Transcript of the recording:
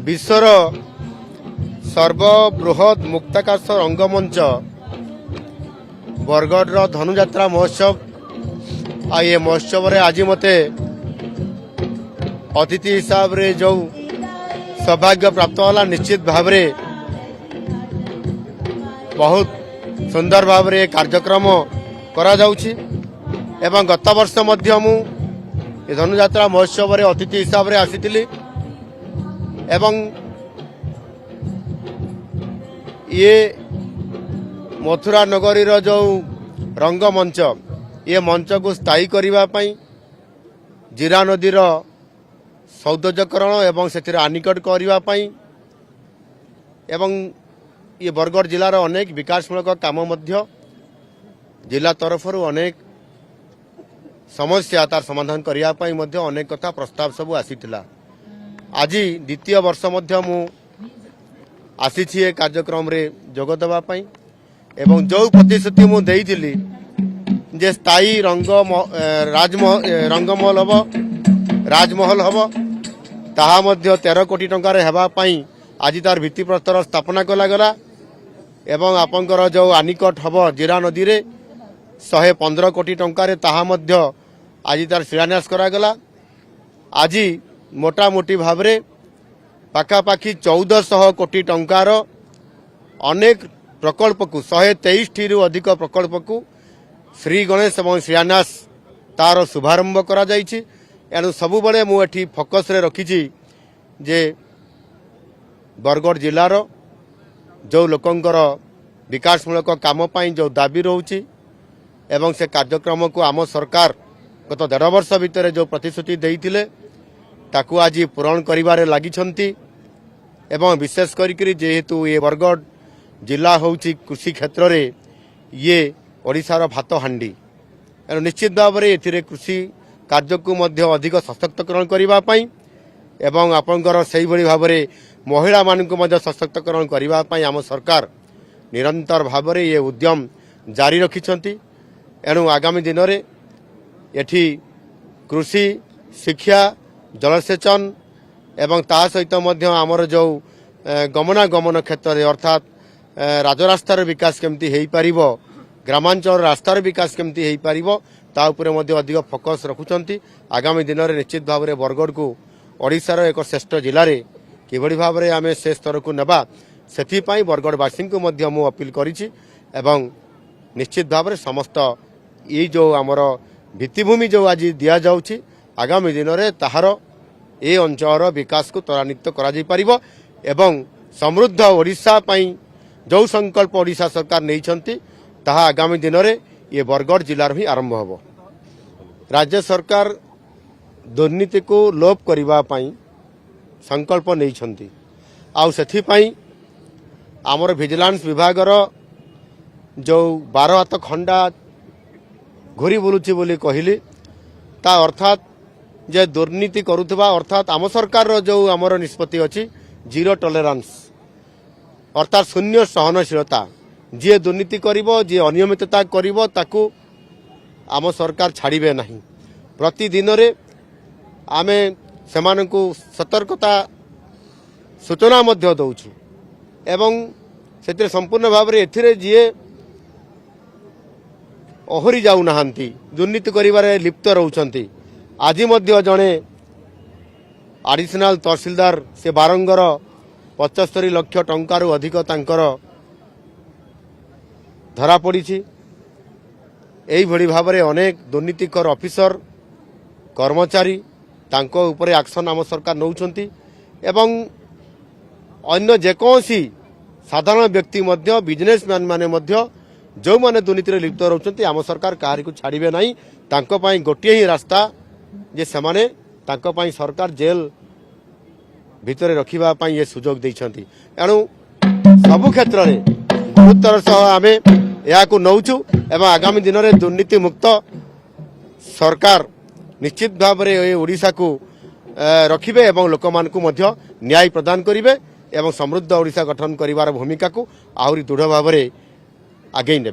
विश्वर सर्वबृहत मुक्ताकाश रंगमंच बरगढ़ धनुजात्रा महोत्सव ये महोत्सव रे आज मते अतिथि हिसाब रे जो सौभाग्य प्राप्त होला निश्चित भाव रे बहुत सुंदर भाव रे कार्यक्रम करा जाउछि एवं गत वर्ष मध्य मु धनुजात्रा महोत्सव रे अतिथि हिसाब रे आसीतिली एवं ये मथुरा नगरी रो जो रंगमंच ये मंच को स्थायी करने पाई जीरा नदीर सौंदर्यकरण एवं से आनिकट करने एवं ये बरगढ़ जिलार अनेक विकासमूलक काम मध्य जिला तरफ अनेक समस्या तार समाधान करने मध्य अनेक कथा प्रस्ताव सब आसीथिला। आज द्वितीय वर्ष मध्य मु आसी कार्यक्रम रे जोग देवा पाई एवं जो प्रतिश्रुति मु देइथिली जे स्थायी रंगमहल हम राजमहल हम ताहा मध्य 13 कोटी टंकार हेबा पाई आज तार भित्तिप्रस्तर स्थापना कला गला एवं आपनकर जो आनिकट हम जीरा नदी रे 115 कोटी टंकार ताहा मध्य आज तार शिलान्यास करा गला। आज मोटामोटी भाव रे पाखापाखि 1400 कोटी टंकार अनेक प्रकल्प को 123 टी अधिक प्रकल्प को श्री गणेश एवं शिलान्यास तार शुभारंभ करा जाइछि। एणु सबुबले मु एठी फोकस रे रखिछि जे बरगढ़ जिलार जो लोकंकर विकासमूलक काम पाई जो दाबी रहउछि एवं से कार्यक्रम को आम सरकार गत 1.5 वर्ष भितर जो प्रतिश्रुति देइथिले ताकू आज पूरण करिबारे लागिछंती एवं विशेष करिकरी जेहेतु ये बरगढ़ जिला होउछि कृषि क्षेत्र रे ये ओडिशार भात हांडी एणु निश्चित भाव में एथिरे कृषि कार्य को मध्य अधिक सशक्तकरण करबा पाई एवं आपनकर सही भली भाव में महिला मानक मध्य सशक्तकरण करबा पाई आम सरकार निरंतर भाव में ये उद्यम जारी रखिछंती। एणु आगामी दिन में एठी कृषि शिक्षा जलसेचन एवं ता सहित मध्य आमर जो गमनागमन क्षेत्र में अर्थात राजरास्तार विकास केमती हेई पारिबो ग्रामांचल रास्तार विकास केमती हेई पारिबो ता उपरे मध्य अधिक फोकस रखुचंती। आगामी दिन में निश्चित भाव में बरगढ़ को ओडिशार एक श्रेष्ठ जिले में किभली भाव में आम से स्तर को नेबा सेथिपाई बरगढ़वासी को मध्य मु अपील करिछि एवं निश्चित भाव में समस्त ये जो आमर भित्तिभूमि जो आज दिया जाउछि आगामी दिन में ताहार ए अंचल विकास को त्वरान्वित करा जाई परिबो एवं समृद्ध ओडिशा पाई जो संकल्प ओडिशा सरकार नैछंती ताहा आगामी दिन में ये बरगढ़ जिलार ही आरंभ होबो। राज्य सरकार दुर्नीति को लोप करिबा पाई संकल्प नैछंती आउ सेथि पाई आमर विजिलेंस विभागर जो 12 हाथ खंडा घूरी बुलुची बोली कहली ता अर्थात जे दुर्नीति करुथबा अर्थात आम सरकार जो आमर निष्पत्ति अछि जीरो टॉलरेंस अर्थात शून्य सहनशीलता जी दुर्नीति करिवो जी अनियमितता करिवो ताकू आम सरकार छाड़िबे नहीं। प्रतिदिन रे आमे सेमानकु सतर्कता सूचना मध्य दउछु एवं सेते संपूर्ण भाव रे एथिरे जीए ओहरी जाऊ नाहांती दुर्नीति करिबारे लिप्त रहउछंती आज मध्य जणे एडिशनल तहसीलदार से बारंगर 75 लाख टंकारु अधिक तांकर धरा पड़ी एई भली भाव में अनेक दुर्नीतिकर ऑफिसर कर्मचारी तांको उपरे एक्शन आम सरकार नौछंती एवं अन्य जेकोसी साधारण व्यक्ति मध्य बिजनेसमैन माने मध्य जो माने दुर्नीति लिप्त रहउछंती आम सरकार काहारी को छाड़िबे नहीं तांको पाई गोटिए ही रास्ता जे सेमाने तांको पाई सरकार जेल भितरे रखिबा पाई ये सुजोग दैछंती। एणु सबु क्षेत्र में गुरुत्वर सह आमे याकू नौचु एवं आगामी दिन में दुर्नीति मुक्त सरकार निश्चित भाव में ओडिशा को रखिबे एवं लोक मानकु मध्य न्याय प्रदान करिवे एवं समृद्ध ओडिशा गठन करिवार भूमिका को आहुरी दृढ़ भाव में आगे नेबे।